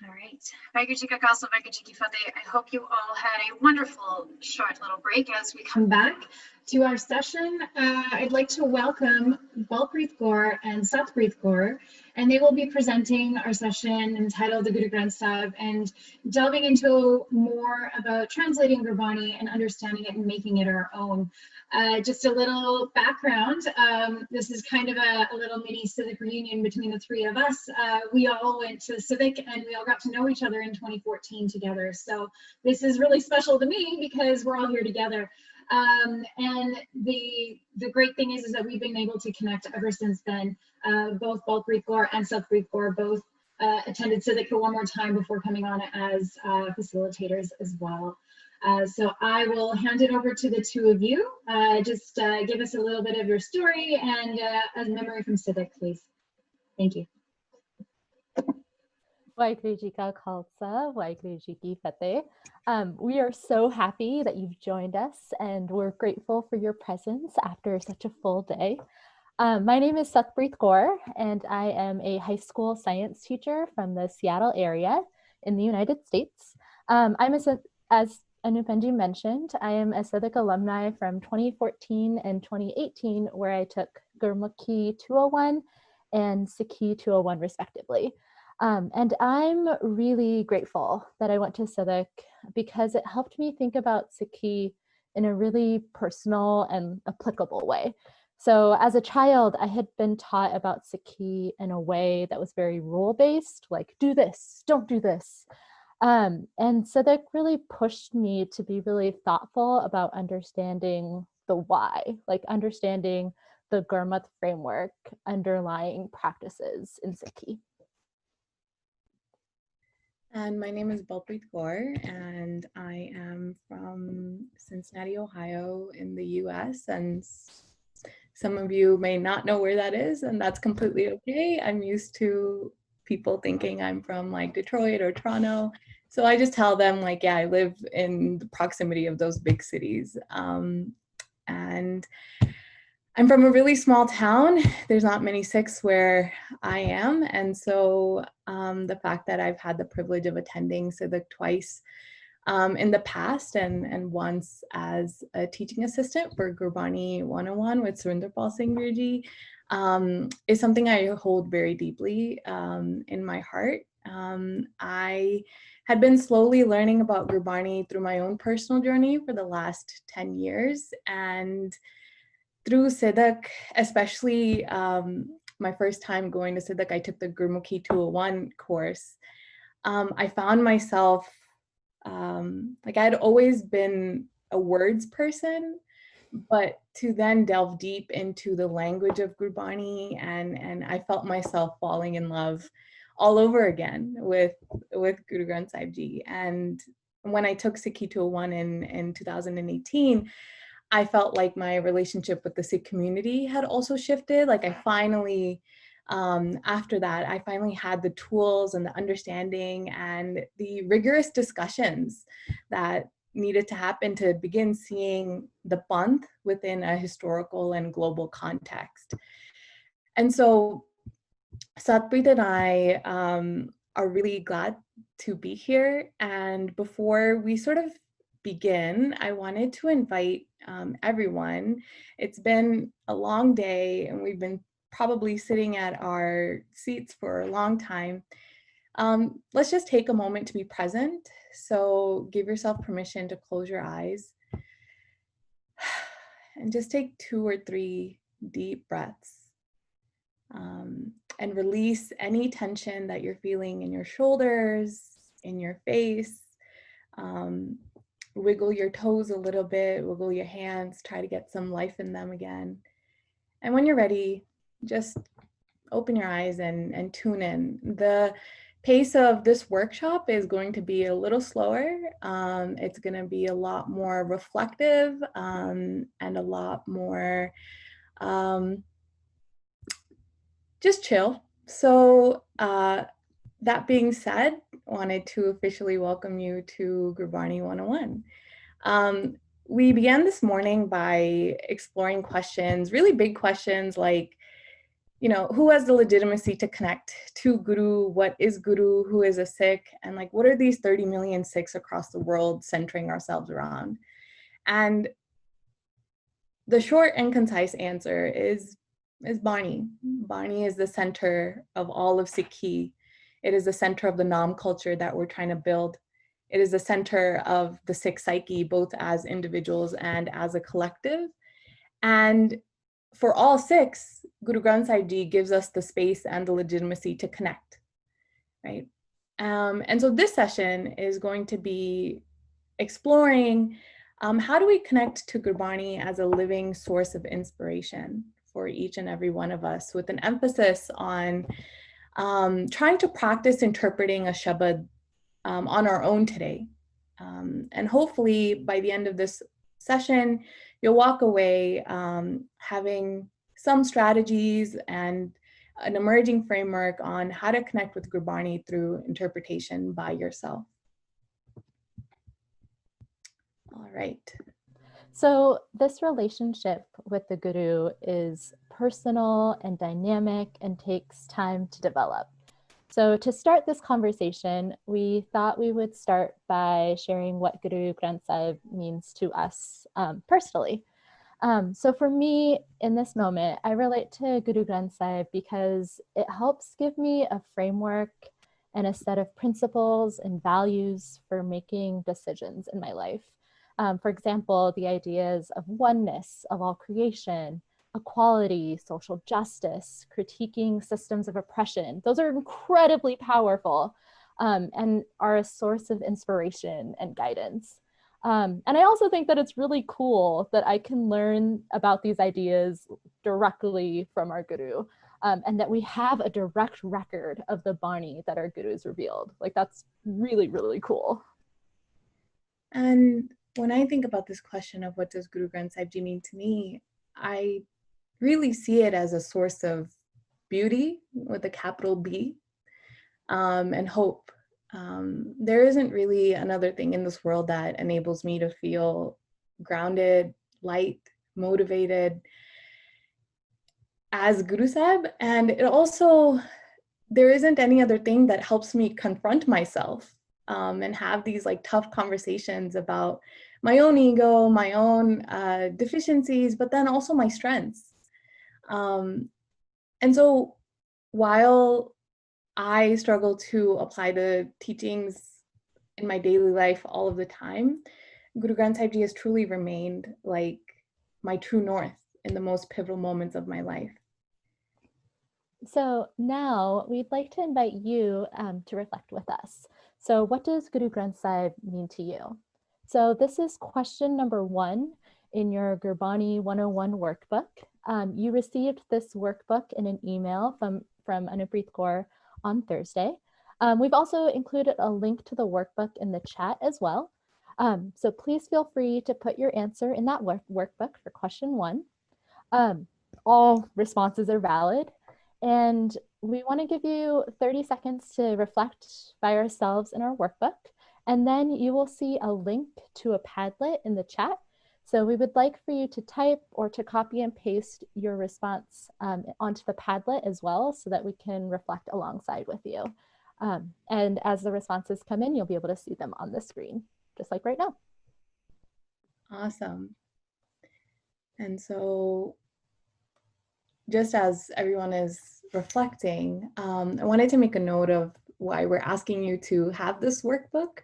All right. Vaigu Ji Ka Khalsa, Vaigu Ji Ki Fateh. I hope you all had a wonderful short little break as we come back to our session. I'd like to welcome Balpreet Kaur and Satprit Kaur, and they will be presenting our session entitled The Guru Granth Sahib and delving into more about translating Gurbani and understanding it and making it our own. Just a little background, this is kind of a little mini civic reunion between the three of us. We all went to civic and we all got to know each other in 2014 together. So this is really special to me because we're all here together. And the great thing is that we've been able to connect ever since then. Both Balpreet Kaur and Satprit Kaur both attended civic for one more time before coming on as facilitators as well. So I will hand it over to the two of you. Just give us a little bit of your story and a memory from civic, please. Thank you. Waheguru Ji Ka Khalsa, Waheguru Ji Ki Fateh. We are so happy that you've joined us and we're grateful for your presence after such a full day. My name is Satprit Kaur and I am a high school science teacher from the Seattle area in the United States. As Anupenji mentioned, I am a Sidak alumni from 2014 and 2018, where I took Gurmukhi 201 and Sikhi 201 respectively. And I'm really grateful that I went to Sidak because it helped me think about Sikhi in a really personal and applicable way. So as a child, I had been taught about Sikhi in a way that was very rule-based, like do this, don't do this. And Sidak really pushed me to be really thoughtful about understanding the why, like understanding the Gurmat framework underlying practices in Sikhi. And my name is Balpreet Kaur, and I am from Cincinnati, Ohio in the US. And some of you may not know where that is, and that's completely okay. I'm used to people thinking I'm from like Detroit or Toronto. So I just tell them like, yeah, I live in the proximity of those big cities. And I'm from a really small town. There's not many Sikhs where I am. And so the fact that I've had the privilege of attending Sidak twice in the past and once as a teaching assistant for Gurbani 101 with Surinderpal Singh Guruji is something I hold very deeply in my heart. I had been slowly learning about Gurbani through my own personal journey for the last 10 years. And through Sidak, especially my first time going to Sidak, I took the Gurmukhi 201 course. I found myself, like I'd always been a words person, but to then delve deep into the language of Gurbani, and I felt myself falling in love all over again with Guru Granth Sahib Ji. And when I took Sikhi 201 in 2018, I felt like my relationship with the Sikh community had also shifted. Like I finally, after that, I finally had the tools and the understanding and the rigorous discussions that needed to happen to begin seeing the Panth within a historical and global context. And so Satprit and I are really glad to be here. And before we sort of begin, I wanted to invite everyone. It's been a long day and we've been probably sitting at our seats for a long time. Let's just take a moment to be present. So give yourself permission to close your eyes and just take 2 or 3 deep breaths. And release any tension that you're feeling in your shoulders, in your face. Wiggle your toes a little bit, wiggle your hands, try to get some life in them again. And when you're ready, just open your eyes and tune in. The pace of this workshop is going to be a little slower. It's going to be a lot more reflective and a lot more just chill. So that being said, wanted to officially welcome you to Gurbani 101. We began this morning by exploring questions, really big questions like, who has the legitimacy to connect to Guru? What is Guru? Who is a Sikh? And like, what are these 30 million Sikhs across the world centering ourselves around? And the short and concise answer is Bani. Bani is the center of all of Sikhi. It is the center of the Nam culture that we're trying to build. It is the center of the Sikh psyche, both as individuals and as a collective. And for all Sikhs, Guru Granth Sahib Ji gives us the space and the legitimacy to connect, right? And so this session is going to be exploring how do we connect to Gurbani as a living source of inspiration for each and every one of us, with an emphasis on trying to practice interpreting a Shabad on our own today. And hopefully by the end of this session, you'll walk away having some strategies and an emerging framework on how to connect with Gurbani through interpretation by yourself. All right. So this relationship with the Guru is personal and dynamic and takes time to develop. So to start this conversation, we thought we would start by sharing what Guru Granth Sahib means to us personally. So for me, in this moment, I relate to Guru Granth Sahib because it helps give me a framework and a set of principles and values for making decisions in my life. For example, the ideas of oneness of all creation, equality, social justice, critiquing systems of oppression. Those are incredibly powerful and are a source of inspiration and guidance. And I also think that it's really cool that I can learn about these ideas directly from our Guru, and that we have a direct record of the Bani that our Gurus revealed. Like, that's really, really cool. And when I think about this question of what does Guru Granth Sahib Ji mean to me, I really see it as a source of beauty with a capital B, and hope. There isn't really another thing in this world that enables me to feel grounded, light, motivated as Guru Sahib. And it also, there isn't any other thing that helps me confront myself and have these like tough conversations about my own ego, my own deficiencies, but then also my strengths. And so while I struggle to apply the teachings in my daily life all of the time, Guru Granth Sahib Ji has truly remained like my true north in the most pivotal moments of my life. So now we'd like to invite you to reflect with us. So what does Guru Granth Sahib mean to you? So this is question number 1 in your Gurbani 101 workbook. You received this workbook in an email from Balpreet Kaur on Thursday. We've also included a link to the workbook in the chat as well. So please feel free to put your answer in that workbook for question 1. All responses are valid. And we want to give you 30 seconds to reflect by ourselves in our workbook. And then you will see a link to a Padlet in the chat. So we would like for you to type or to copy and paste your response onto the Padlet as well, so that we can reflect alongside with you. And as the responses come in, you'll be able to see them on the screen, just like right now. Awesome. And so just as everyone is reflecting, I wanted to make a note of why we're asking you to have this workbook.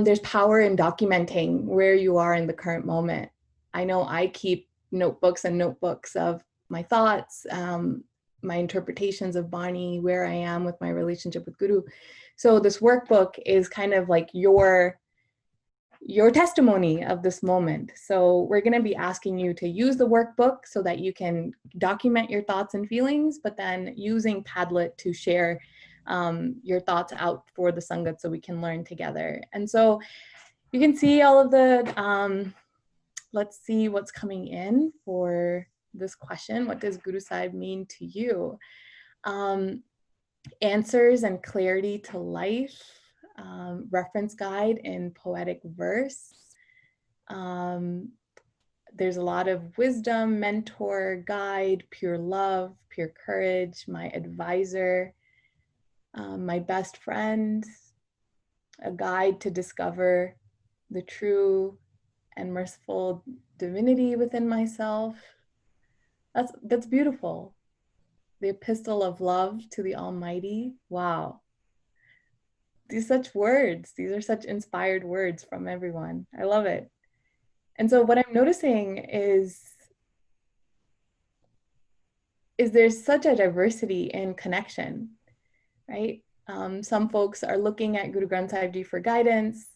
There's power in documenting where you are in the current moment. I know I keep notebooks and notebooks of my thoughts, my interpretations of Bani, where I am with my relationship with Guru. So this workbook is kind of like your testimony of this moment. So we're going to be asking you to use the workbook so that you can document your thoughts and feelings, but then using Padlet to share your thoughts out for the Sangat so we can learn together. And so you can see all of the, let's see what's coming in for this question. What does Guru Sahib mean to you? Answers and clarity to life. Reference guide in poetic verse, There's a lot of wisdom, mentor, guide, pure love, pure courage, my advisor, my best friend, a guide to discover the true and merciful divinity within myself. That's beautiful. The epistle of love to the Almighty. Wow. These such words. These are such inspired words from everyone. I love it. And so what I'm noticing is there's such a diversity in connection, right? Some folks are looking at Guru Granth Sahib Ji for guidance.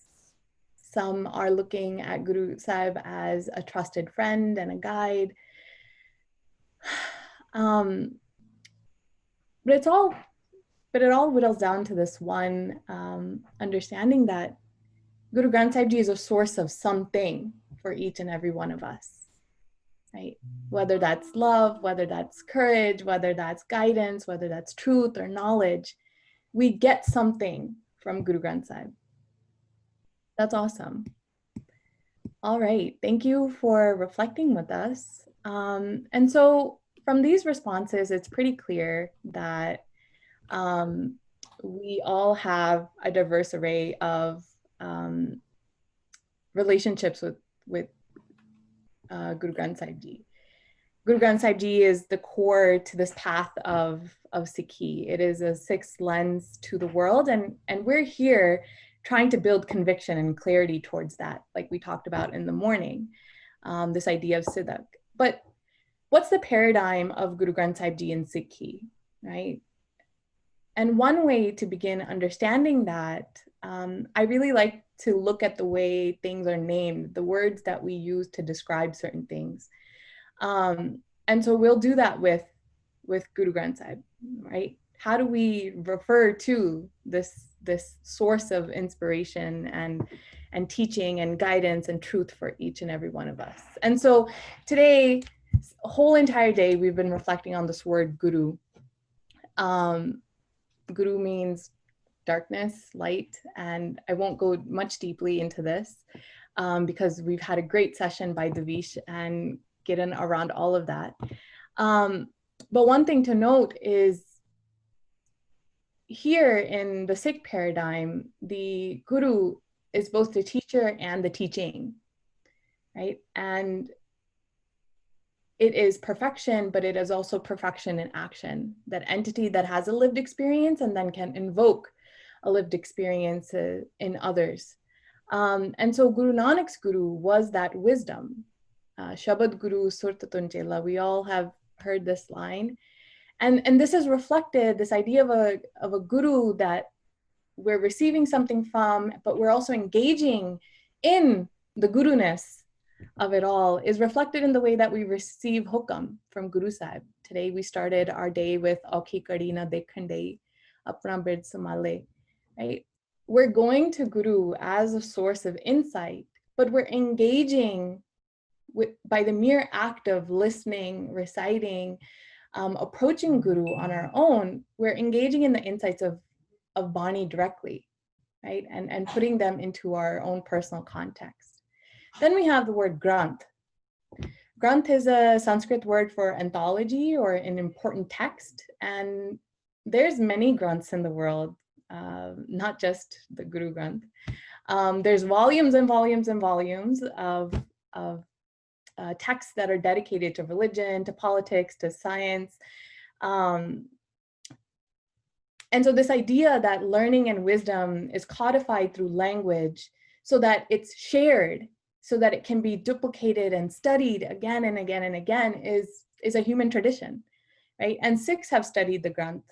Some are looking at Guru Sahib as a trusted friend and a guide. But it all whittles down to this one understanding that Guru Granth Sahib Ji is a source of something for each and every one of us, right? Whether that's love, whether that's courage, whether that's guidance, whether that's truth or knowledge, we get something from Guru Granth Sahib. That's awesome. All right, thank you for reflecting with us. And so from these responses, it's pretty clear that we all have a diverse array of relationships with Guru Granth Sahib Ji. Guru Granth Sahib Ji is the core to this path of Sikhi. It is a sixth lens to the world, and we're here trying to build conviction and clarity towards that, like we talked about in the morning, this idea of Sidak. But what's the paradigm of Guru Granth Sahib Ji in Sikhi, right? And one way to begin understanding that, I really like to look at the way things are named, the words that we use to describe certain things. And so we'll do that with Guru Granth Sahib, right? How do we refer to this source of inspiration and teaching and guidance and truth for each and every one of us? And so today, a whole entire day, we've been reflecting on this word Guru. Guru means darkness, light, and I won't go much deeply into this because we've had a great session by Devish and getting around all of that. But one thing to note is here in the Sikh paradigm, the Guru is both the teacher and the teaching, right? And it is perfection, but it is also perfection in action, that entity that has a lived experience and then can invoke a lived experience in others. And so Guru Nanak's Guru was that wisdom. Shabad Guru Surtatun Chela. We all have heard this line. And this is reflected, this idea of a guru that we're receiving something from, but we're also engaging in the guru-ness of it all, is reflected in the way that we receive hukam from Guru Sahib. Today we started our day with Aukhi Kadi na Dekhande Apna Bird Samale, right? We're going to Guru as a source of insight, but we're engaging by the mere act of listening, reciting, approaching Guru on our own. We're engaging in the insights of Bani directly, right? And putting them into our own personal context. Then we have the word Granth. Granth is a Sanskrit word for anthology or an important text. And there's many Granths in the world, not just the Guru Granth. There's volumes and volumes and volumes of texts that are dedicated to religion, to politics, to science. And so this idea that learning and wisdom is codified through language so that it's shared, so that it can be duplicated and studied again and again and again is a human tradition, right? And Sikhs have studied the Granth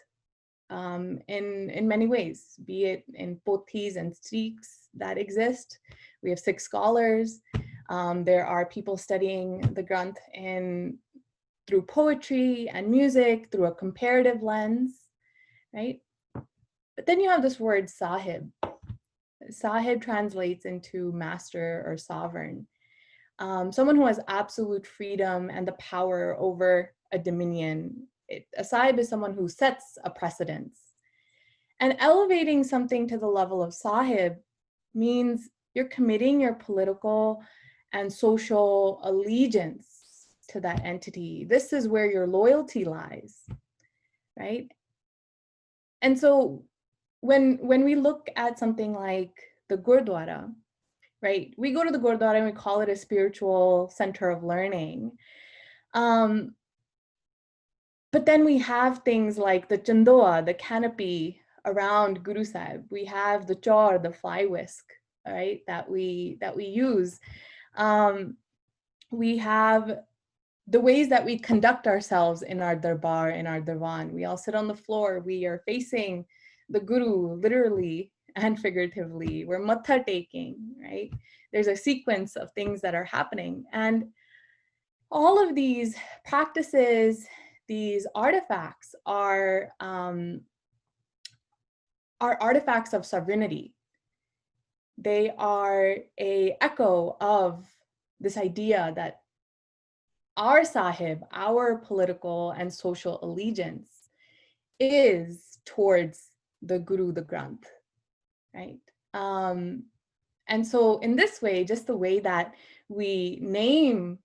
in many ways, be it in pothis and streaks that exist. We have Sikh scholars. There are people studying the Granth through poetry and music, through a comparative lens, right? But then you have this word Sahib. Sahib translates into master or sovereign. Someone who has absolute freedom and the power over a dominion. A Sahib is someone who sets a precedence. And elevating something to the level of Sahib means you're committing your political and social allegiance to that entity. This is where your loyalty lies, right? And so when we look at something like the Gurdwara, right? We go to the Gurdwara and we call it a spiritual center of learning. But then we have things like the chandoa, the canopy around Guru Sahib. We have the chaur, the fly whisk, right? That we use. We have the ways that we conduct ourselves in our darbar, in our divan. We all sit on the floor. We are facing the Guru, literally and figuratively. We're matha taking, right? There's a sequence of things that are happening. And all of these practices, these artifacts are artifacts of sovereignty. They are an echo of this idea that our Sahib, our political and social allegiance is towards the Guru, the Granth, right? And so in this way, just the way that we name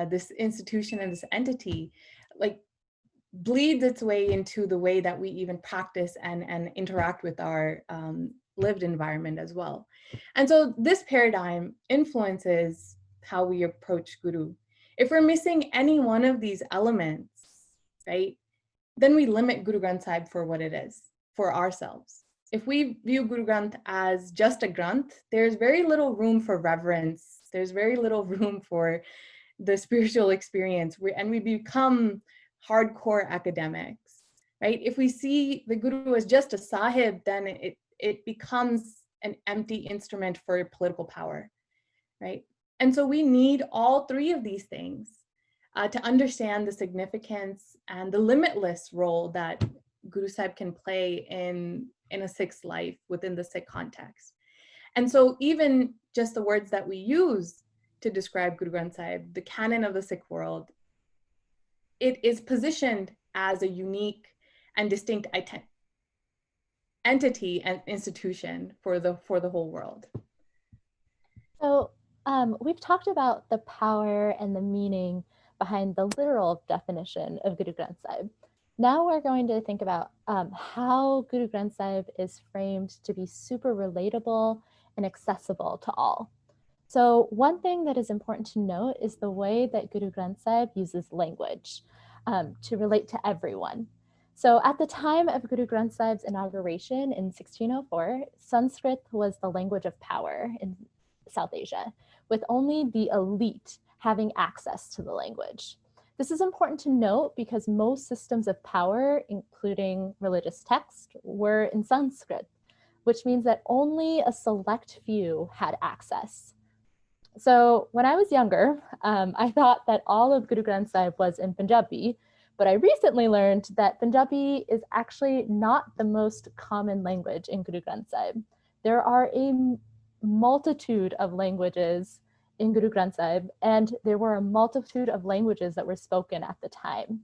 this institution and this entity, like, bleeds its way into the way that we even practice and interact with our lived environment as well. And so this paradigm influences how we approach Guru. If we're missing any one of these elements, right, then we limit Guru Granth Sahib for what it is, for ourselves. If we view Guru Granth as just a Granth, there's very little room for reverence. There's very little room for the spiritual experience, and we become hardcore academics, right? If we see the Guru as just a Sahib, then it becomes an empty instrument for political power, right? And so we need all three of these things to understand the significance and the limitless role that Guru Sahib can play in a Sikh's life within the Sikh context. And so even just the words that we use to describe Guru Granth Sahib, the canon of the Sikh world, it is positioned as a unique and distinct entity and institution for the whole world. So we've talked about the power and the meaning behind the literal definition of Guru Granth Sahib. Now we're going to think about how Guru Granth Sahib is framed to be super relatable and accessible to all. So one thing that is important to note is the way that Guru Granth Sahib uses language to relate to everyone. So at the time of Guru Granth Sahib's inauguration in 1604, Sanskrit was the language of power in South Asia, with only the elite having access to the language. This is important to note because most systems of power, including religious text, were in Sanskrit, which means that only a select few had access. So when I was younger, I thought that all of Guru Granth Sahib was in Punjabi, but I recently learned that Punjabi is actually not the most common language in Guru Granth Sahib. There are a multitude of languages in Guru Granth Sahib, and there were a multitude of languages that were spoken at the time.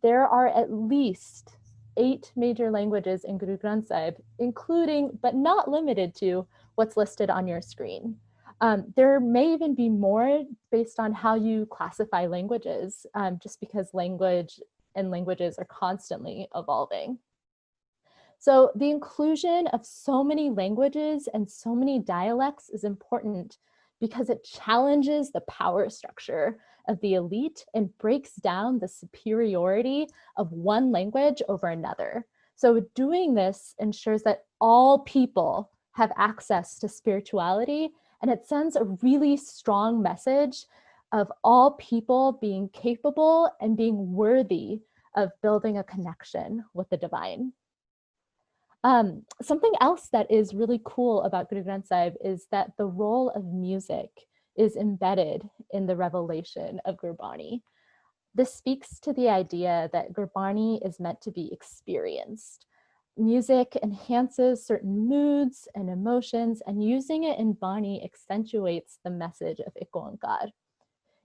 There are at least 8 major languages in Guru Granth Sahib, including, but not limited to, what's listed on your screen. There may even be more based on how you classify languages, just because language and languages are constantly evolving. So the inclusion of so many languages and so many dialects is important because it challenges the power structure of the elite and breaks down the superiority of one language over another. So doing this ensures that all people have access to spirituality, and it sends a really strong message of all people being capable and being worthy of building a connection with the divine. Something else that is really cool about Guru Granth Sahib is that the role of music is embedded in the revelation of Gurbani. This speaks to the idea that Gurbani is meant to be experienced. Music enhances certain moods and emotions, and using it in Bani accentuates the message of Ikonkar.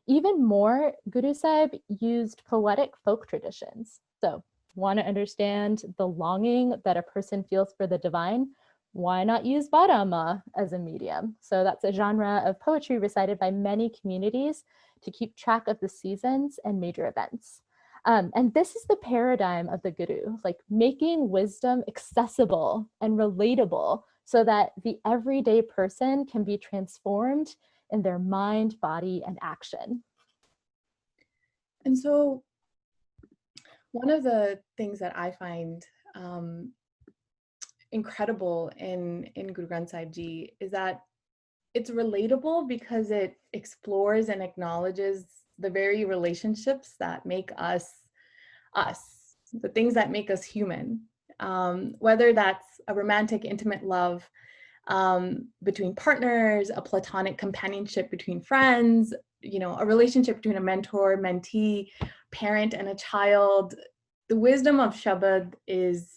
Even more, Guru Sahib used poetic folk traditions. So, want to understand the longing that a person feels for the divine? why not use Barama as a medium? So that's a genre of poetry recited by many communities to keep track of the seasons and major events. And this is the paradigm of the Guru, like making wisdom accessible and relatable so that the everyday person can be transformed in their mind, body, and action. And so one of the things that I find incredible in Guru Granth Sahib Ji is that it's relatable because it explores and acknowledges the very relationships that make us, the things that make us human, whether that's a romantic, intimate love between partners, a platonic companionship between friends, you know, a relationship between a mentor, mentee, parent, and a child. The wisdom of Shabad is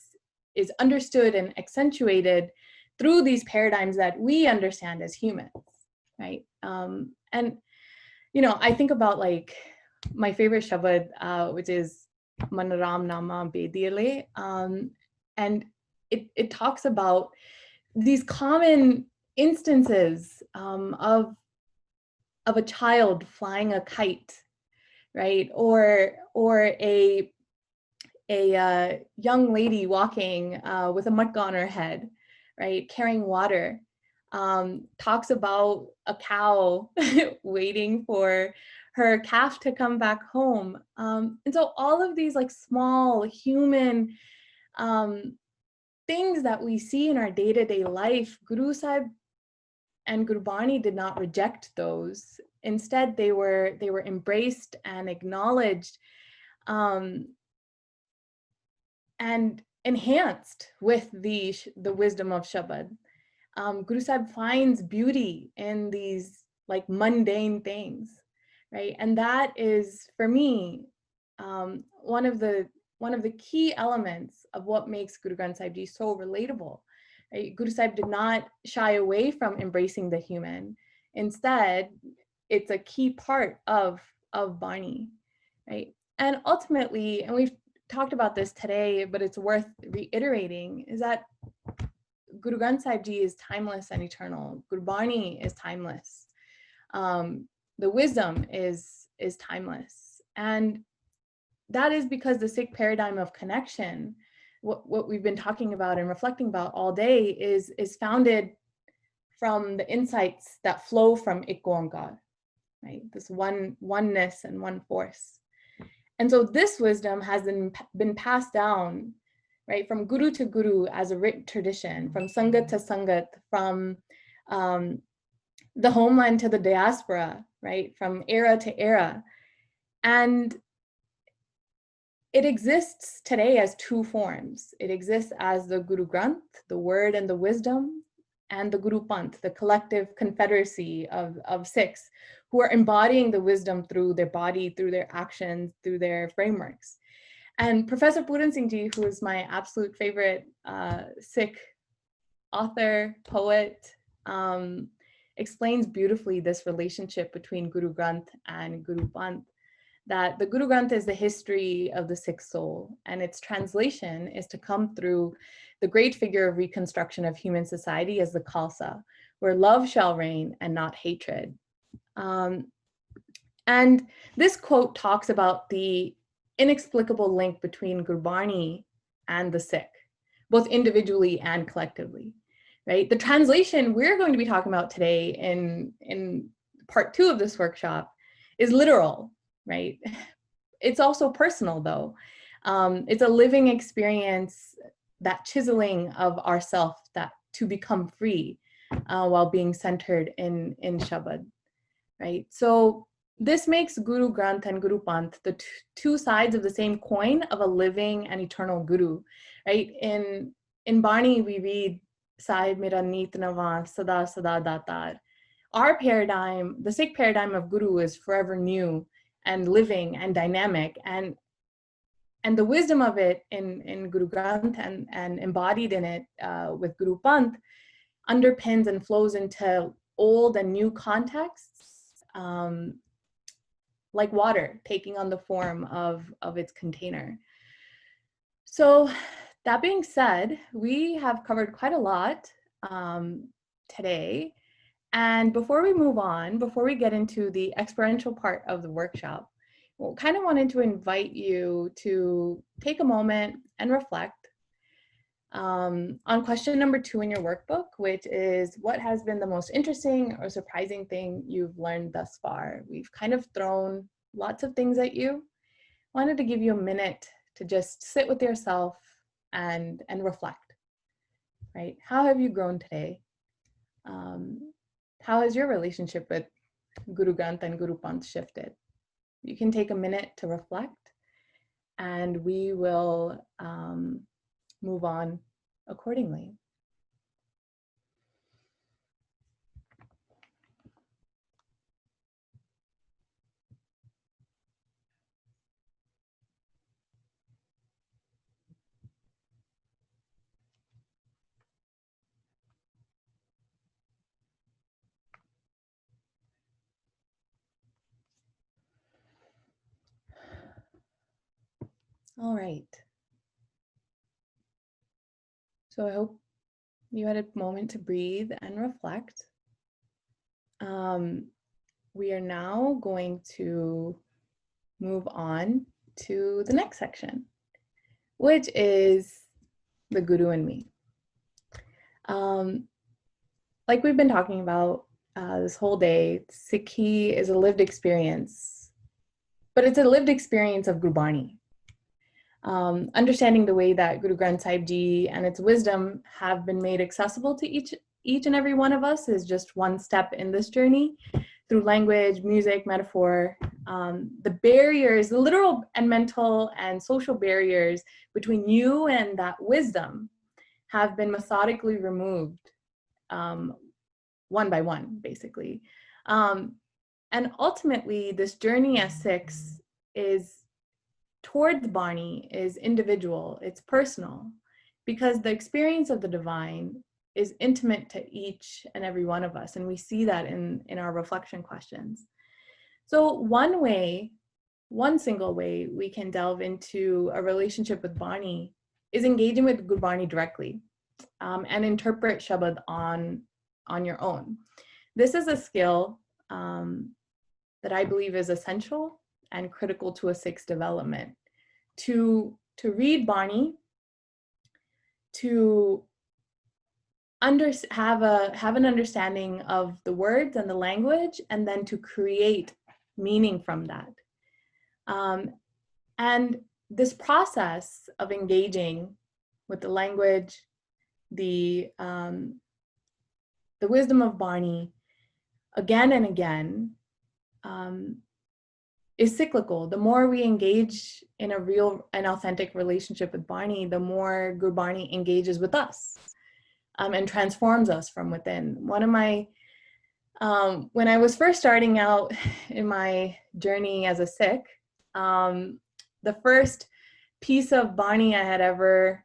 understood and accentuated through these paradigms that we understand as humans, right? And, you know, I think about like my favorite Shabad, which is Manaram Nama Bediyale, and it talks about these common instances of a child flying a kite, right? Or a young lady walking with a matka on her head, right? Carrying water. Talks about a cow waiting for her calf to come back home. And so all of these like small human things that we see in our day-to-day life, Guru Sahib and Guru Bani did not reject those. Instead, they were embraced and acknowledged and enhanced with the wisdom of Shabad. Guru Sahib finds beauty in these like mundane things, right? And that is, for me, one of the key elements of what makes Guru Granth Sahib Ji so relatable. Right? Guru Sahib did not shy away from embracing the human. Instead, it's a key part of Bani, right? And ultimately, and we've talked about this today, but it's worth reiterating, is that Guru Granth Sahib Ji is timeless and eternal. Guru Bani is timeless. The wisdom is timeless. And that is because the Sikh paradigm of connection, what we've been talking about and reflecting about all day, is founded from the insights that flow from Ik Oankar, right? This oneness and one force. And so this wisdom has been passed down, right, from guru to guru as a written tradition, from sangat to sangat, from the homeland to the diaspora, right, from era to era. And it exists today as two forms. It exists as the Guru Granth, the word and the wisdom, and the Guru Panth, the collective confederacy of Sikhs who are embodying the wisdom through their body, through their actions, through their frameworks. And Professor Puran Singh Ji, who is my absolute favorite Sikh author, poet, explains beautifully this relationship between Guru Granth and Guru Panth, that the Guru Granth is the history of the Sikh soul, and its translation is to come through the great figure of reconstruction of human society as the Khalsa, where love shall reign and not hatred. And this quote talks about the inexplicable link between Gurbani and the Sikh, both individually and collectively, right? The translation we're going to be talking about today in part 2 of this workshop is literal, right? It's also personal though. It's a living experience, that chiseling of ourself, that to become free while being centered in Shabad, right? So this makes Guru Granth and Guru Panth the two sides of the same coin of a living and eternal Guru, right? In Bani, we read, Sahib Mera Neet Nawa Sada Sada Datar. Our paradigm, the Sikh paradigm of Guru, is forever new and living and dynamic, and the wisdom of it in Guru Granth and embodied in it with Guru Panth underpins and flows into old and new contexts, like water taking on the form of its container. So that being said, we have covered quite a lot. today. And before we move on, before we get into the experiential part of the workshop, we kind of wanted to invite you to take a moment and reflect on question number 2 in your workbook, which is, what has been the most interesting or surprising thing you've learned thus far? We've kind of thrown lots of things at you. Wanted to give you a minute to just sit with yourself and reflect, right? How have you grown today? How has your relationship with Guru Granth and Guru Panth shifted? You can take a minute to reflect, and we will move on accordingly. All right. So I hope you had a moment to breathe and reflect. We are now going to move on to the next section, which is the Guru and me. Like we've been talking about this whole day, Sikhi is a lived experience, but it's a lived experience of Gurbani. Understanding the way that Guru Granth Sahib Ji and its wisdom have been made accessible to each and every one of us is just one step in this journey through language, music, metaphor. The barriers, the literal and mental and social barriers between you and that wisdom have been methodically removed one by one, basically. And ultimately, this journey as Sikhs is towards Bani is individual, it's personal, because the experience of the divine is intimate to each and every one of us. And we see that in our reflection questions. So one single way we can delve into a relationship with Bani is engaging with Gurbani directly and interpret Shabad on your own. This is a skill that I believe is essential and critical to a Sikh's development. To read Bani, to have an understanding of the words and the language, and then to create meaning from that. And this process of engaging with the language, the wisdom of Bani, again and again, is cyclical. The more we engage in a real and authentic relationship with Bani, the more Gurbani engages with us and transforms us from within. One of my, when I was first starting out in my journey as a Sikh, the first piece of Bani I had ever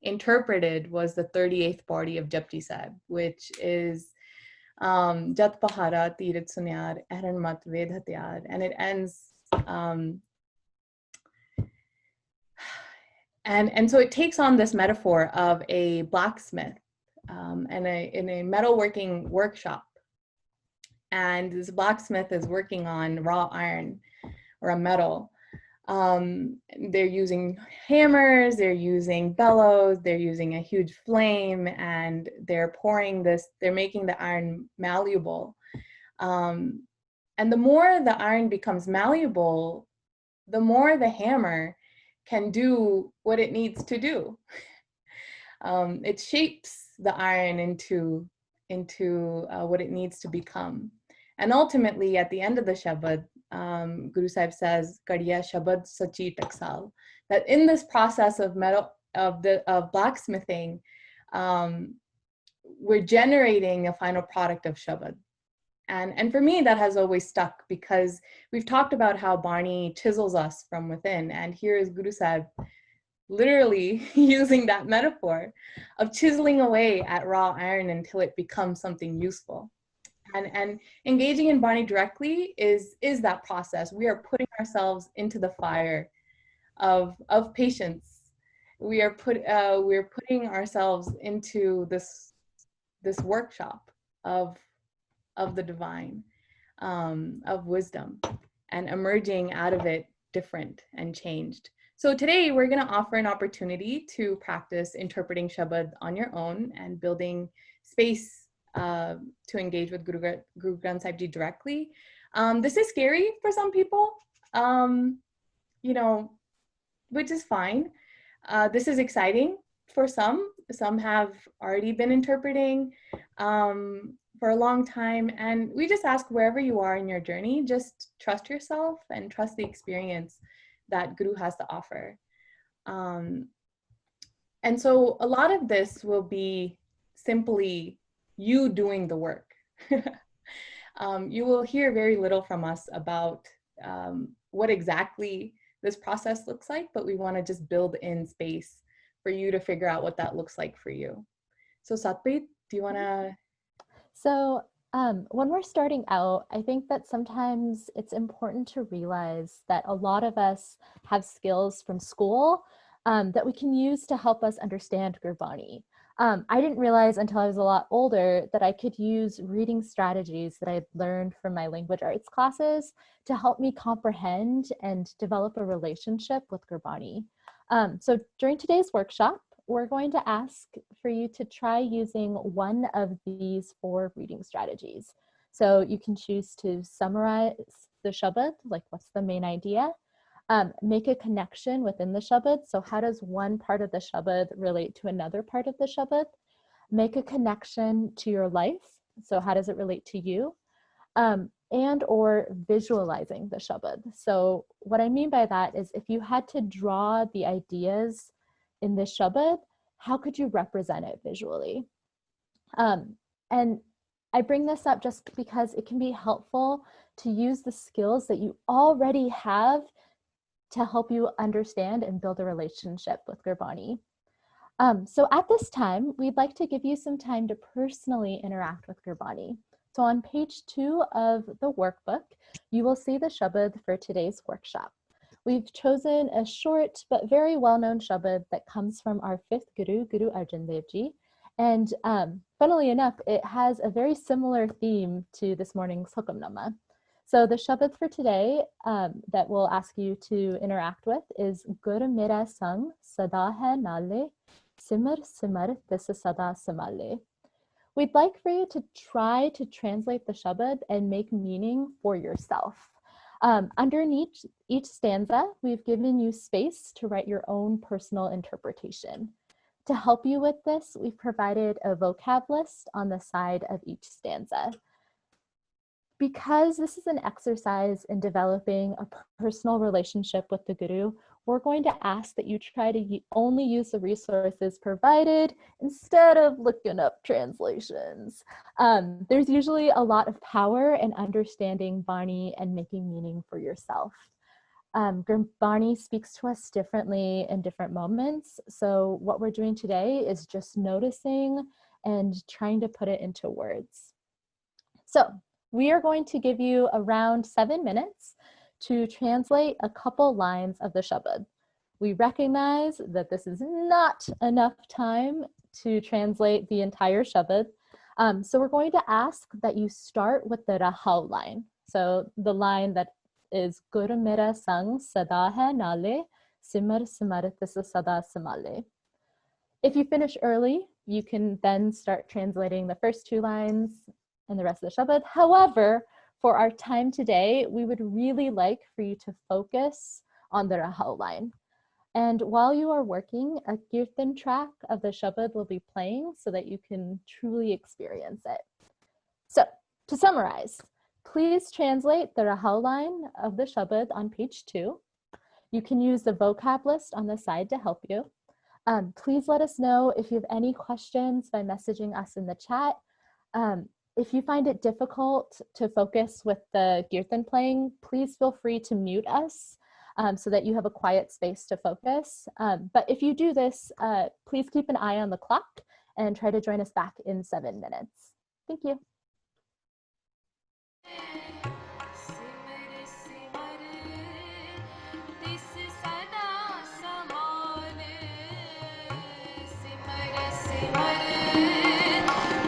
interpreted was the 38th body of Japji Sahib, which is Jat Pahara Tirat Sunyar Eran Mat Ved Hatyar, and it ends and so it takes on this metaphor of a blacksmith in a metalworking workshop, and this blacksmith is working on raw iron or a metal. They're using hammers, they're using bellows, they're using a huge flame, and they're making the iron malleable. And the more the iron becomes malleable, the more the hammer can do what it needs to do. It shapes the iron into what it needs to become. And ultimately, at the end of the Shabad, Guru Sahib says, "Kadiya Shabad Sachi Taksal," that in this process of blacksmithing, we're generating a final product of Shabad. And for me, that has always stuck, because we've talked about how Bani chisels us from within, and here is Guru Sahib literally using that metaphor of chiseling away at raw iron until it becomes something useful. And engaging in Bani directly is that process. We are putting ourselves into the fire of patience. We're putting ourselves into this this workshop of the divine, of wisdom, and emerging out of it different and changed. So today we're going to offer an opportunity to practice interpreting Shabad on your own and building space to engage with Guru Granth Sahib Ji directly. This is scary for some people, you know, which is fine. This is exciting for some. Some have already been interpreting for a long time. And we just ask, wherever you are in your journey, just trust yourself and trust the experience that Guru has to offer. And so a lot of this will be simply you doing the work. You will hear very little from us about what exactly this process looks like, but we want to just build in space for you to figure out what that looks like for you. So Satprit, do you want to? So when we're starting out, I think that sometimes it's important to realize that a lot of us have skills from school that we can use to help us understand Gurbani. I didn't realize until I was a lot older that I could use reading strategies that I had learned from my language arts classes to help me comprehend and develop a relationship with Gurbani. So during today's workshop, we're going to ask for you to try using one of these 4 reading strategies. So you can choose to summarize the Shabad, like what's the main idea, make a connection within the Shabad. So how does one part of the Shabad relate to another part of the Shabad? Make a connection to your life. So how does it relate to you? And or visualizing the Shabad. So what I mean by that is if you had to draw the ideas in this Shabad, how could you represent it visually? And I bring this up just because it can be helpful to use the skills that you already have to help you understand and build a relationship with Gurbani. So at this time, we'd like to give you some time to personally interact with Gurbani. So on page 2 of the workbook, you will see the Shabad for today's workshop. We've chosen a short but very well-known Shabad that comes from our 5th Guru, Guru Arjan Dev Ji. And funnily enough, it has a very similar theme to this morning's Hukamnama. So the Shabad for today that we'll ask you to interact with is Gur Mera Sang Sada Hai Nale Simar Simar Tisa Sada Samale. We'd like for you to try to translate the Shabad and make meaning for yourself. Underneath each stanza, we've given you space to write your own personal interpretation. To help you with this, we've provided a vocab list on the side of each stanza. Because this is an exercise in developing a personal relationship with the Guru, we're going to ask that you try to only use the resources provided instead of looking up translations. There's usually a lot of power in understanding Bani and making meaning for yourself. Bani speaks to us differently in different moments. So what we're doing today is just noticing and trying to put it into words. So we are going to give you around 7 minutes to translate a couple lines of the Shabad. We recognize that this is not enough time to translate the entire Shabad. So we're going to ask that you start with the Rahal line. So the line that is Gur Mera Sang Sada Hai Nale Simar Simar Tisa Sada Samale. If you finish early, you can then start translating the first 2 lines and the rest of the Shabad. However, for our time today, we would really like for you to focus on the Rahal line. And while you are working, a Kirtan track of the Shabad will be playing so that you can truly experience it. So, to summarize, please translate the Rahal line of the Shabad on page 2. You can use the vocab list on the side to help you. Please let us know if you have any questions by messaging us in the chat. If you find it difficult to focus with the Kirtan playing, please feel free to mute us so that you have a quiet space to focus. But if you do this, please keep an eye on the clock and try to join us back in 7 minutes. Thank you.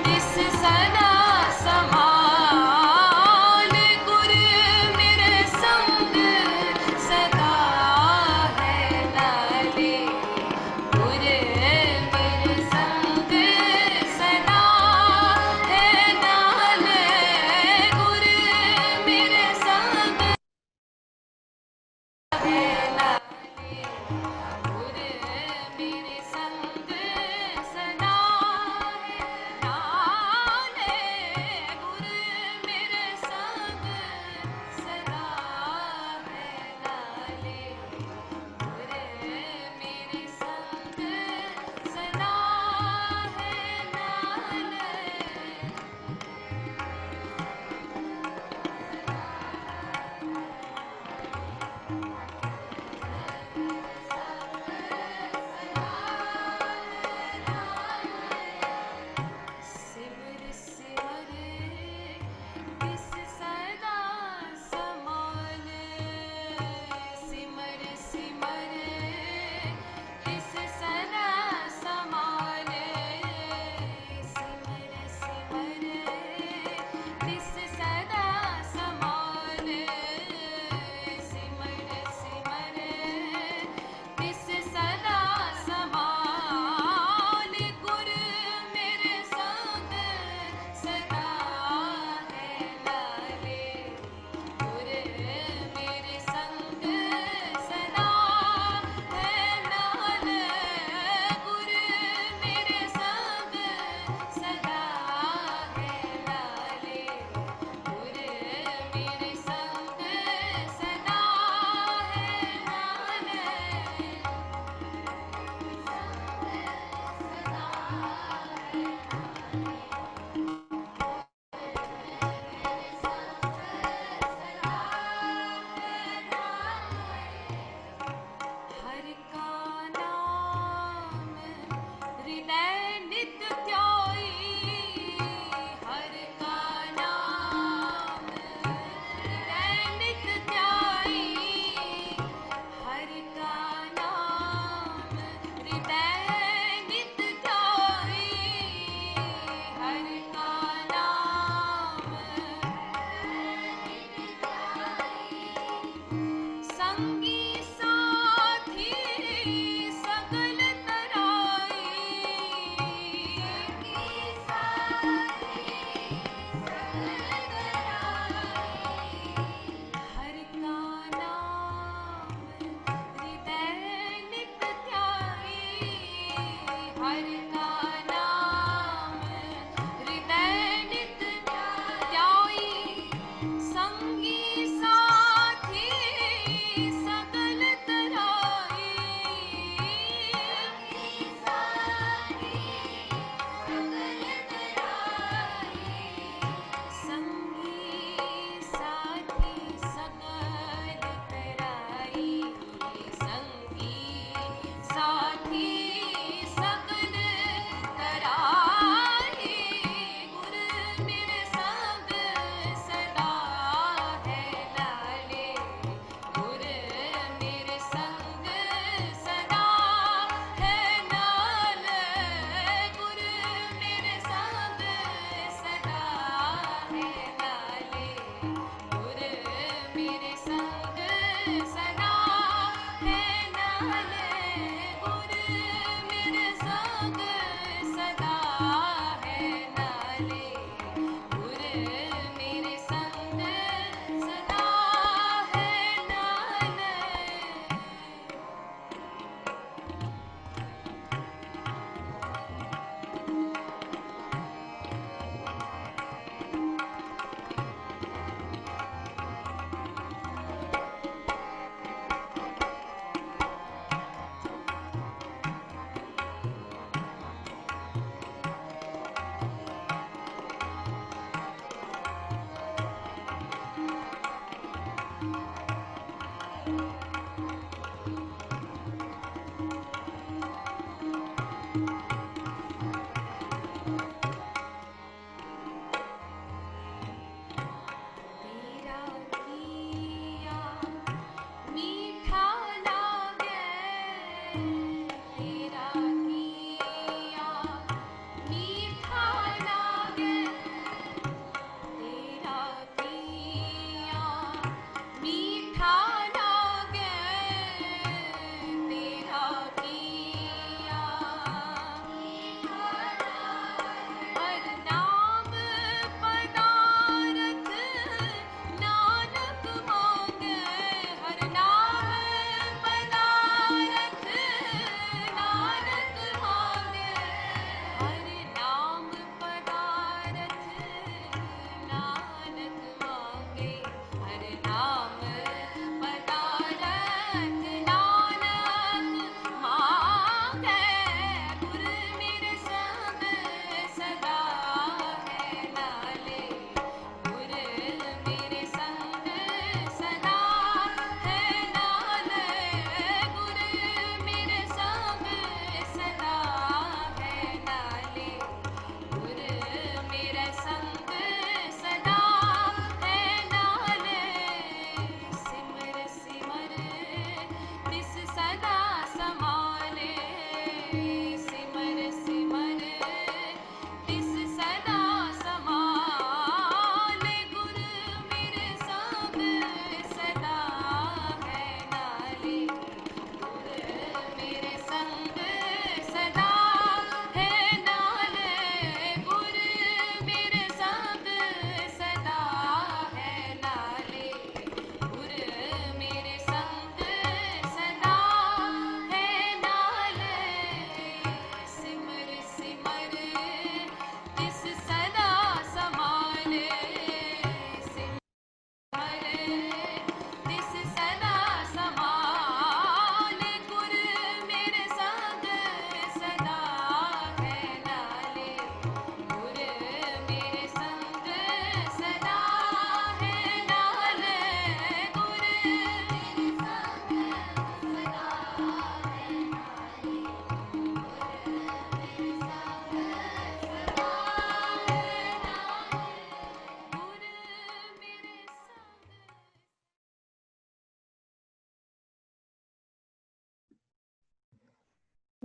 This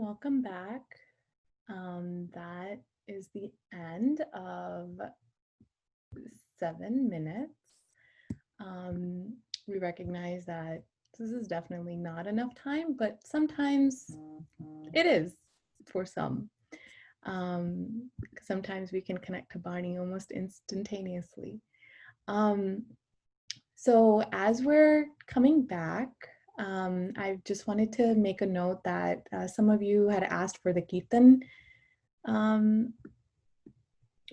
welcome back. That is the end of 7 minutes. We recognize that this is definitely not enough time, but sometimes it is for some. Sometimes we can connect to Barney almost instantaneously. So as we're coming back, I just wanted to make a note that some of you had asked for the Kirtan.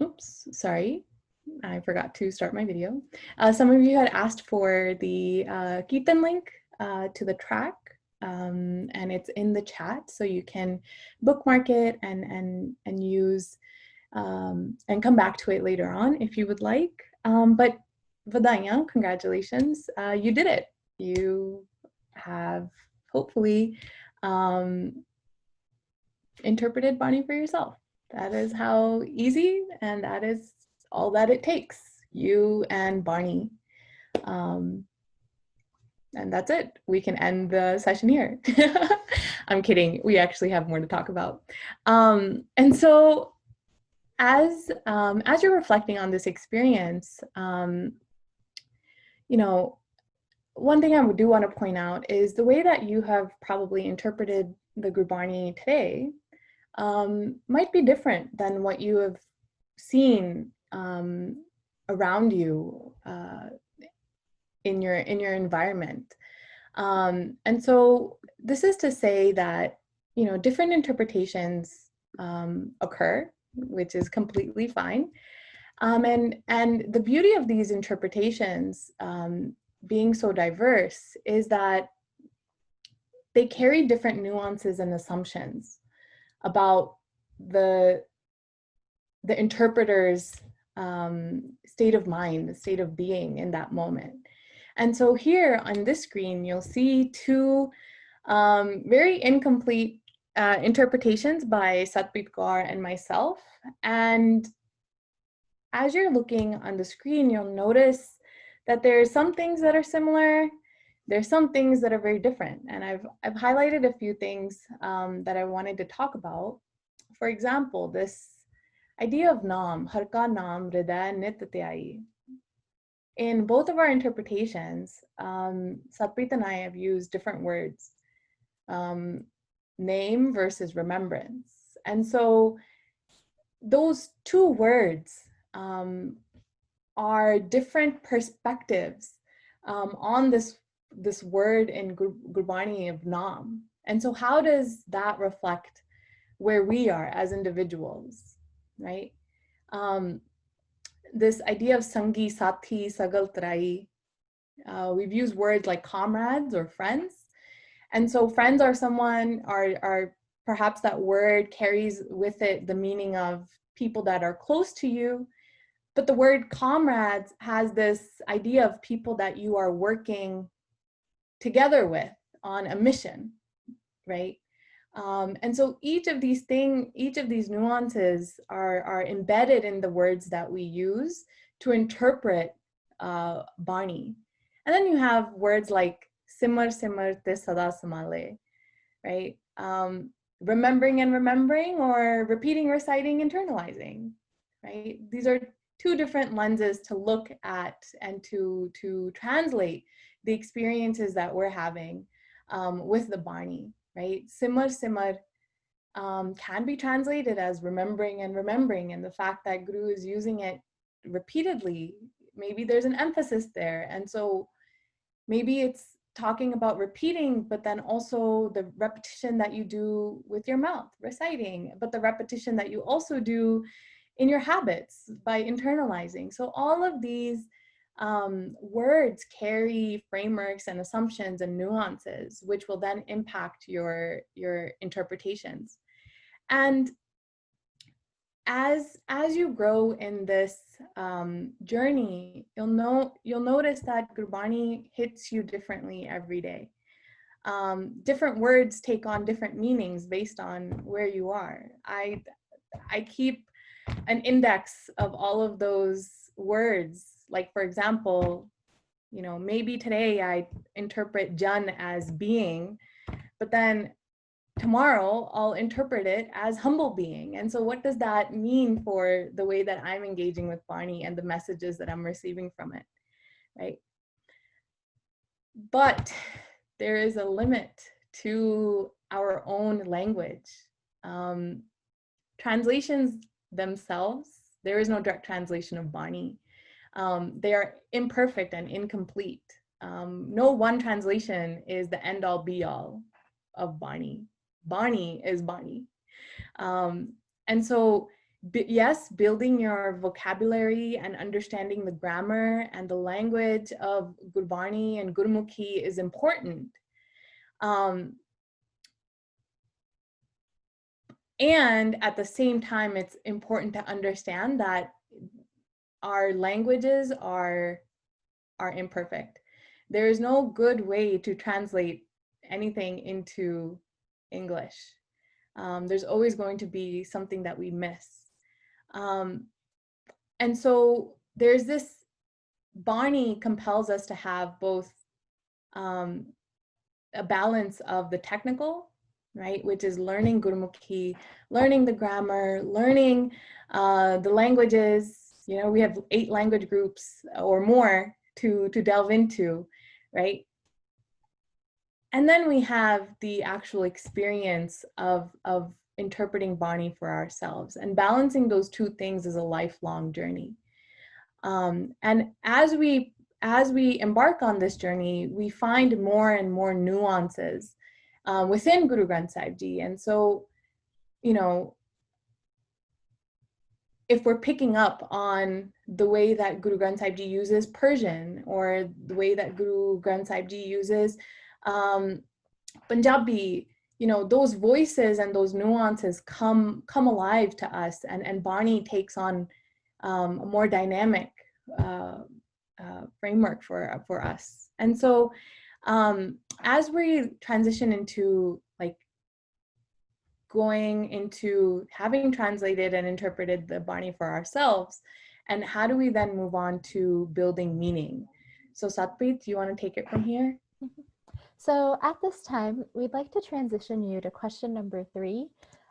Oops, sorry, I forgot to start my video. Some of you had asked for the Kirtan link to the track, and it's in the chat, so you can bookmark it and use and come back to it later on if you would like. But Vadanya, congratulations, you did it. You have hopefully interpreted Barney for yourself. That is how easy, and that is all that it takes, you and Barney. And that's it. We can end the session here. I'm kidding. We actually have more to talk about. And so as you're reflecting on this experience, you know, one thing I do want to point out is the way that you have probably interpreted the Gurbani today might be different than what you have seen around you in your environment. And so this is to say that, you know, different interpretations occur, which is completely fine. And the beauty of these interpretations being so diverse is that they carry different nuances and assumptions about the interpreter's state of mind, the state of being in that moment. And so here on this screen, you'll see two very incomplete interpretations by Satprit Kaur and myself. And as you're looking on the screen, you'll notice that there's some things that are similar. There's some things that are very different. And I've highlighted a few things that I wanted to talk about. For example, this idea of Naam, Har ka naam hriday nit tyai. In both of our interpretations, Satprit and I have used different words, name versus remembrance. And so those two words are different perspectives on this word in Gurbani of Naam. And so how does that reflect where we are as individuals, right? This idea of Sangi, Sathi, Sagal Trai, we've used words like comrades or friends. And so friends are someone, are perhaps that word carries with it the meaning of people that are close to you. But the word comrades has this idea of people that you are working together with on a mission, right? And so each of these nuances are embedded in the words that we use to interpret Barney. And then you have words like simar simar te sada samale, right? Remembering and remembering, or repeating, reciting, internalizing, right? These are two different lenses to look at and to translate the experiences that we're having with the Barney, right? Simar simar can be translated as remembering and remembering, and the fact that Guru is using it repeatedly, maybe there's an emphasis there. And so maybe it's talking about repeating, but then also the repetition that you do with your mouth, reciting, but the repetition that you also do in your habits by internalizing. So all of these words carry frameworks and assumptions and nuances, which will then impact your interpretations. And as you grow in this journey, you'll notice that Gurbani hits you differently every day. Different words take on different meanings based on where you are. I keep an index of all of those words. Like, for example, you know, maybe today I interpret Jan as being, but then tomorrow I'll interpret it as humble being. And so what does that mean for the way that I'm engaging with Bani and the messages that I'm receiving from it, right? But there is a limit to our own language. Translations themselves, there is no direct translation of Bani. They are imperfect and incomplete. No one translation is the end all be all of Bani. Bani is Bani. And so, yes, building your vocabulary and understanding the grammar and the language of Gurbani and Gurmukhi is important. And at the same time, it's important to understand that our languages are imperfect. There is no good way to translate anything into English. There's always going to be something that we miss. And so there's this, Bani compels us to have both a balance of the technical, right, which is learning Gurmukhi, learning the grammar, learning the languages. You know, we have 8 language groups or more to delve into, right? And then we have the actual experience of interpreting Bani for ourselves, and balancing those two things is a lifelong journey. And as we embark on this journey, we find more and more nuances within Guru Granth Sahib Ji. And so, you know, if we're picking up on the way that Guru Granth Sahib Ji uses Persian, or the way that Guru Granth Sahib Ji uses Punjabi, you know, those voices and those nuances come alive to us, and Bani takes on a more dynamic framework for us. And so as we transition into like going into having translated and interpreted the Bani for ourselves, and how do we then move on to building meaning? So Satprit, do you want to take it from here? So at this time, we'd like to transition you to question number 3,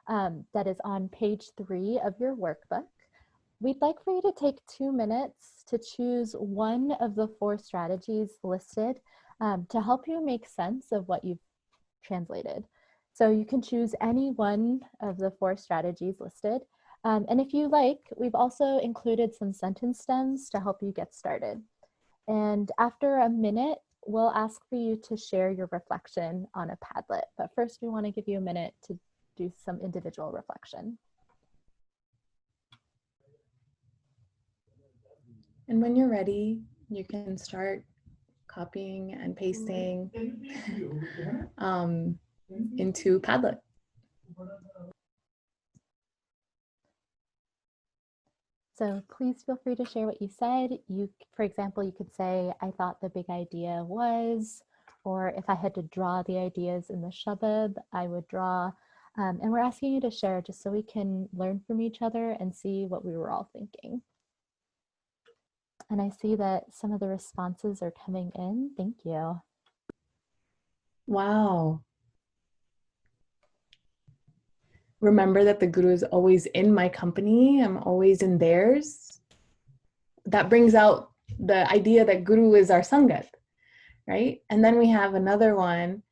that is on page 3 of your workbook. We'd like for you to take 2 minutes to choose one of the 4 strategies listed to help you make sense of what you've translated. So you can choose any one of the 4 strategies listed. And if you like, we've also included some sentence stems to help you get started. And after a minute, we'll ask for you to share your reflection on a Padlet. But first, we want to give you a minute to do some individual reflection. And when you're ready, you can start copying and pasting into Padlet. So please feel free to share what you said. For example, you could say, I thought the big idea was, or if I had to draw the ideas in the shabad, I would draw. And we're asking you to share just so we can learn from each other and see what we were all thinking. And I see that some of the responses are coming in. Thank you. Wow. Remember that the Guru is always in my company. I'm always in theirs. That brings out the idea that Guru is our Sangat, right? And then we have another one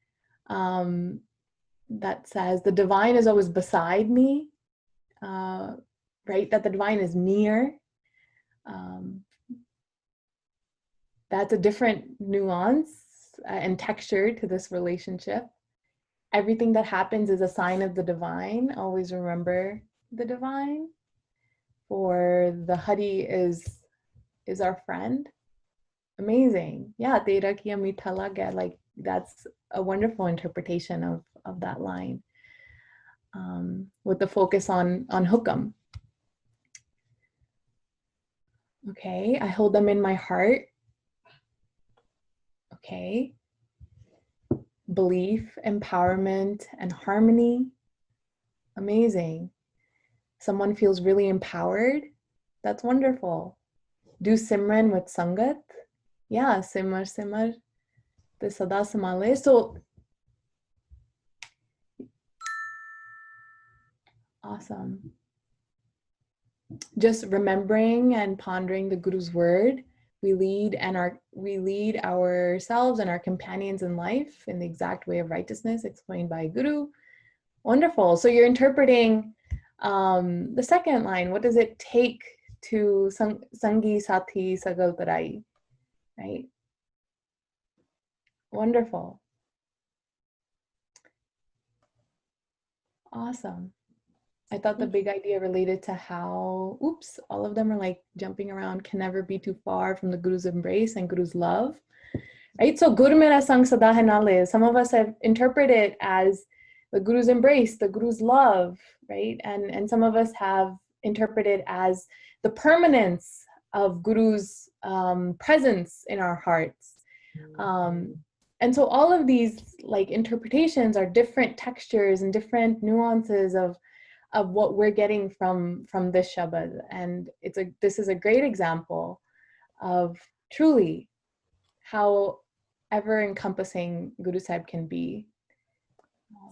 that says the divine is always beside me, right? That the divine is near. That's a different nuance and texture to this relationship. Everything that happens is a sign of the divine. Always remember the divine. For the Hari is our friend. Amazing. Yeah, Tera kiya meetha laga. Like that's a wonderful interpretation of that line. With the focus on hukam. Okay, I hold them in my heart. Okay. Belief, empowerment, and harmony. Amazing. Someone feels really empowered. That's wonderful. Do Simran with Sangat. Yeah, Simar, the Sada Samale. So Awesome. Just remembering and pondering the Guru's word, we lead ourselves and our companions in life in the exact way of righteousness explained by Guru. Wonderful. So you're interpreting the second line. What does it take to Sangi Sati Sagal Parai? Right? Wonderful. Awesome. I thought the big idea related to how, all of them are like jumping around, can never be too far from the Guru's embrace and Guru's love. Right? So Guru Mera Sang Sada Hai Nale, some of us have interpreted it as the Guru's embrace, the Guru's love, right? And some of us have interpreted as the permanence of Guru's presence in our hearts. And so all of these like interpretations are different textures and different nuances of what we're getting from this Shabad. And this is a great example of truly how ever encompassing Guru Sahib can be.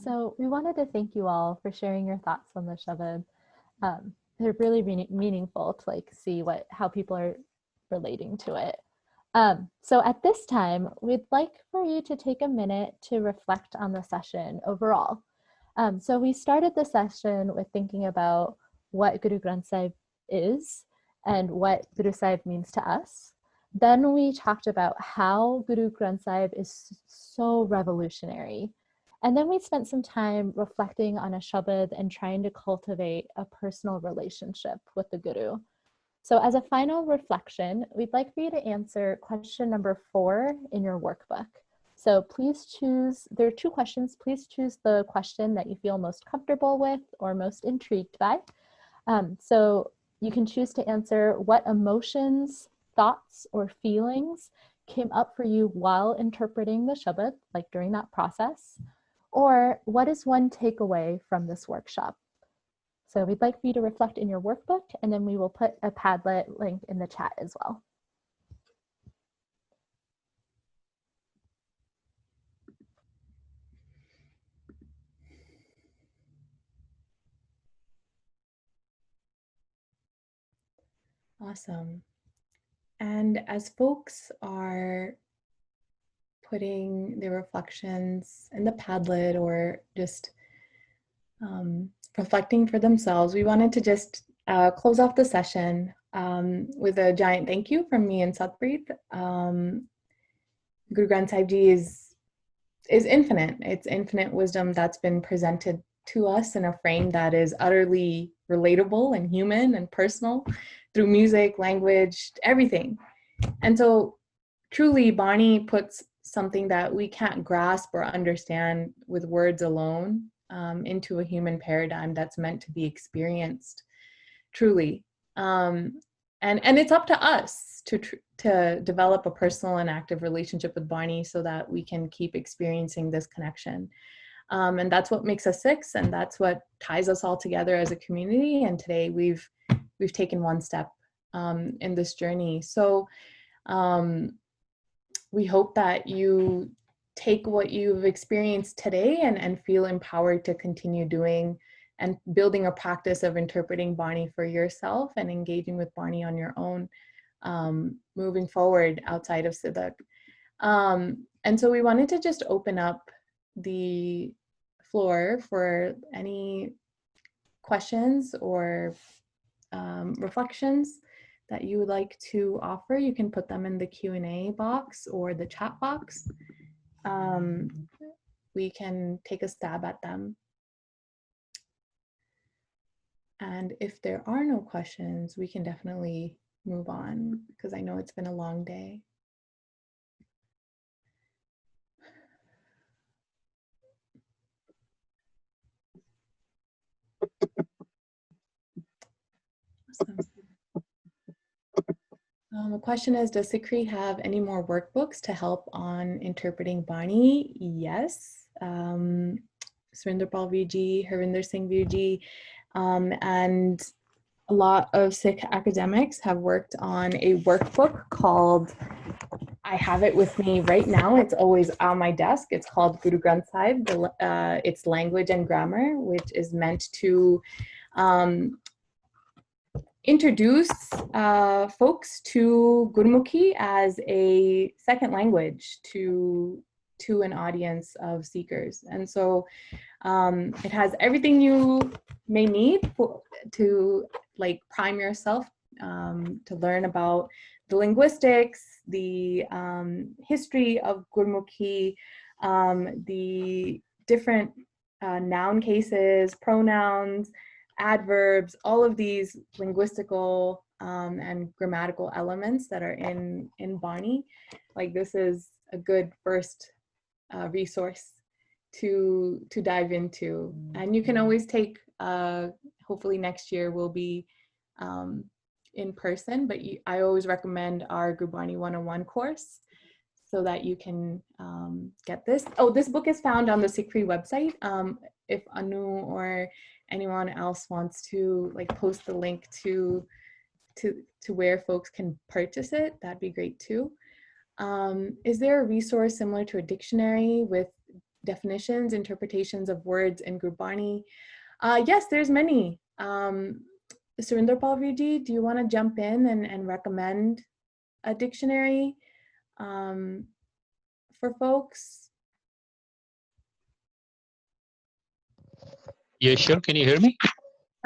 So we wanted to thank you all for sharing your thoughts on the Shabad. They're really meaningful to like see how people are relating to it. So at this time, we'd like for you to take a minute to reflect on the session overall. So we started the session with thinking about what Guru Granth Sahib is and what Guru Sahib means to us. Then we talked about how Guru Granth Sahib is so revolutionary. And then we spent some time reflecting on a Shabad and trying to cultivate a personal relationship with the Guru. So as a final reflection, we'd like for you to answer question number 4 in your workbook. So please choose, there are 2 questions, please choose the question that you feel most comfortable with or most intrigued by. So you can choose to answer what emotions, thoughts, or feelings came up for you while interpreting the Shabad, like during that process, or what is one takeaway from this workshop? So we'd like for you to reflect in your workbook, and then we will put a Padlet link in the chat as well. Awesome. And as folks are putting their reflections in the Padlet or just reflecting for themselves, we wanted to just close off the session with a giant thank you from me and Satprit. Guru Granth Sahib Ji is infinite. It's infinite wisdom that's been presented to us in a frame that is utterly relatable and human and personal through music, language, everything. And so truly Bani puts something that we can't grasp or understand with words alone into a human paradigm that's meant to be experienced truly. And it's up to us to develop a personal and active relationship with Bani so that we can keep experiencing this connection. And that's what makes us 6, and that's what ties us all together as a community. And today we've taken one step in this journey. So we hope that you take what you've experienced today and feel empowered to continue doing and building a practice of interpreting Bani for yourself and engaging with Bani on your own, moving forward outside of Sidak. And so we wanted to just open up the floor for any questions or reflections that you would like to offer. You can put them in the Q&A box or the chat box. We can take a stab at them. And if there are no questions, we can definitely move on because I know it's been a long day. Awesome. The question is, does Sikri have any more workbooks to help on interpreting Bani? Yes. Surinder Pal Virji, Harvinder Singh Virji, and a lot of Sikh academics have worked on a workbook called, I have it with me right now, it's always on my desk. It's called Guru Granth Sahib, its language and grammar, which is meant to introduce folks to Gurmukhi as a second language to an audience of seekers. And so it has everything you may need to like prime yourself to learn about the linguistics, the history of Gurmukhi, the different noun cases, pronouns, adverbs, all of these linguistical and grammatical elements that are in Bani. Like, this is a good first resource to dive into. And you can always take, hopefully next year will be in person, but I always recommend our Gurbani 101 course so that you can get this. Oh, this book is found on the Sikri website. If Anu or anyone else wants to like post the link to where folks can purchase it, that'd be great too. Is there a resource similar to a dictionary with definitions, interpretations of words in Gurbani? Yes, there's many. Surinder Palviji, do you want to jump in and recommend a dictionary for folks? Yeah, sure. Can you hear me?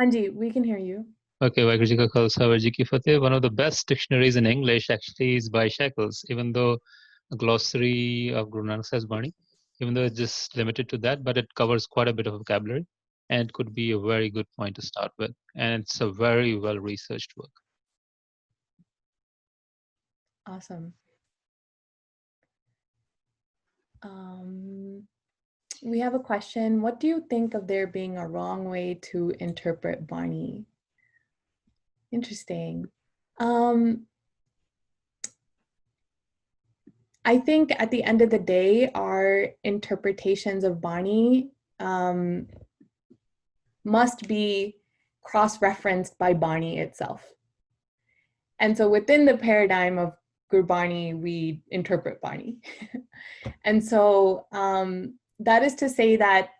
Anji, we can hear you. Okay, Waheguru Ji Ka Khalsa, Waheguru Ji Ki Fateh. One of the best dictionaries in English actually is by Shackles, even though a glossary of Guru Granth Sahib's Bani, even though it's just limited to that, but it covers quite a bit of vocabulary and could be a very good point to start with. And it's a very well researched work. Awesome. We have a question. What do you think of there being a wrong way to interpret Bani? Interesting. I think at the end of the day, our interpretations of Bani must be cross-referenced by Bani itself. And so within the paradigm of Gurbani, we interpret Bani. And so that is to say that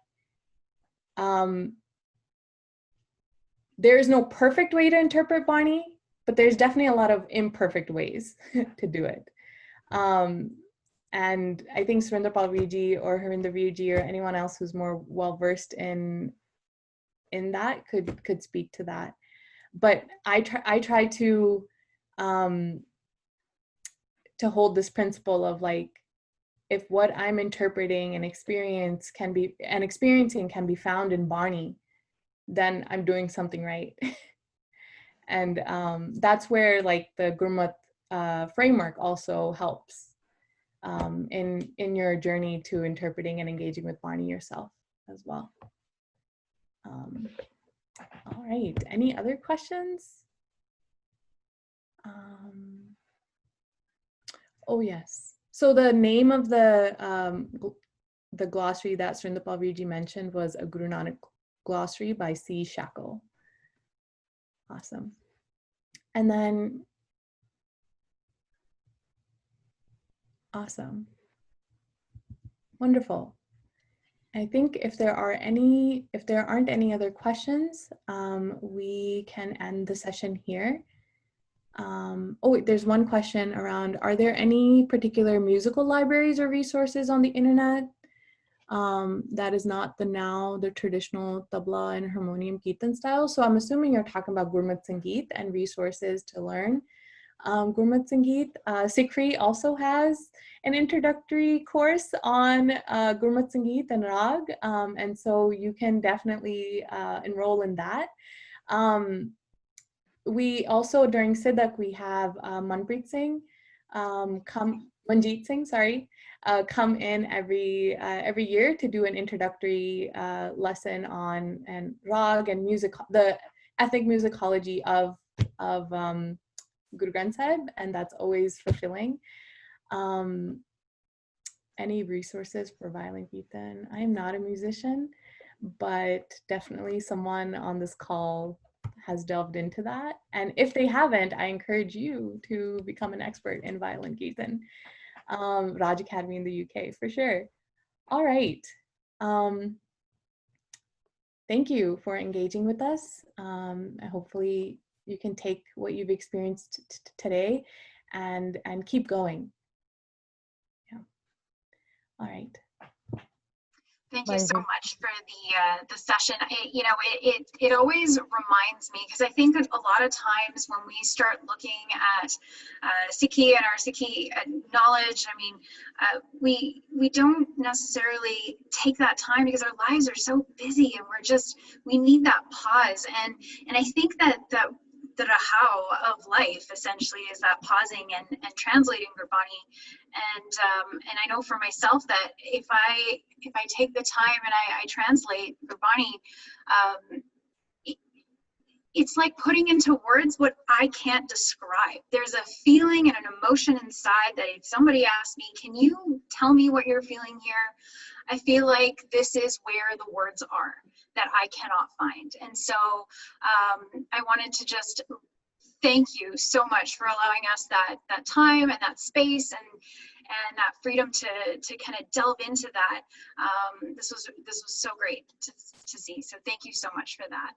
there is no perfect way to interpret Bani, but there's definitely a lot of imperfect ways to do it. And I think Surinder Palviji or Harinder Virji or anyone else who's more well-versed in that could speak to that. But I try to hold this principle of like, if what I'm interpreting and experiencing can be found in Bani, then I'm doing something right. And that's where like the Gurmat framework also helps in your journey to interpreting and engaging with Bani yourself as well. All right, any other questions? Oh yes. So the name of the glossary that Surinder Palviji mentioned was a Guru Nanak glossary by C. Shackle. Awesome. And then, awesome. Wonderful. I think if there aren't any other questions, we can end the session here. Oh, there's one question around, are there any particular musical libraries or resources on the internet that is not the traditional tabla and harmonium kirtan style? So I'm assuming you're talking about Gurmat Sangeet and resources to learn Gurmat Sangeet. Sikri also has an introductory course on Gurmat Sangeet and Rag, and so you can definitely enroll in that. We also, during Sidak, we have Manpreet Singh, Manjeet Singh, sorry, come in every year to do an introductory lesson on Rag and music, the ethnic musicology of Guru Granth Sahib, and that's always fulfilling. Any resources for violin kirtan? I am not a musician, but definitely someone on this call has delved into that. And if they haven't, I encourage you to become an expert in violin kirtan. Raj Academy in the UK for sure. All right. thank you for engaging with us. Hopefully you can take what you've experienced today and keep going. Yeah. All right. Thank you so much for the session. It always reminds me, because I think that a lot of times when we start looking at Sikhi and our Sikhi knowledge, I mean, we don't necessarily take that time because our lives are so busy, and we need that pause. And I think that the rahau of life essentially is that pausing and translating Gurbani. And I know for myself that if I take the time and I translate Gurbani, it's like putting into words what I can't describe. There's a feeling and an emotion inside that if somebody asks me, can you tell me what you're feeling here? I feel like this is where the words are that I cannot find. And so I wanted to just thank you so much for allowing us that time and that space and that freedom to kind of delve into that. This was so great to see. So thank you so much for that.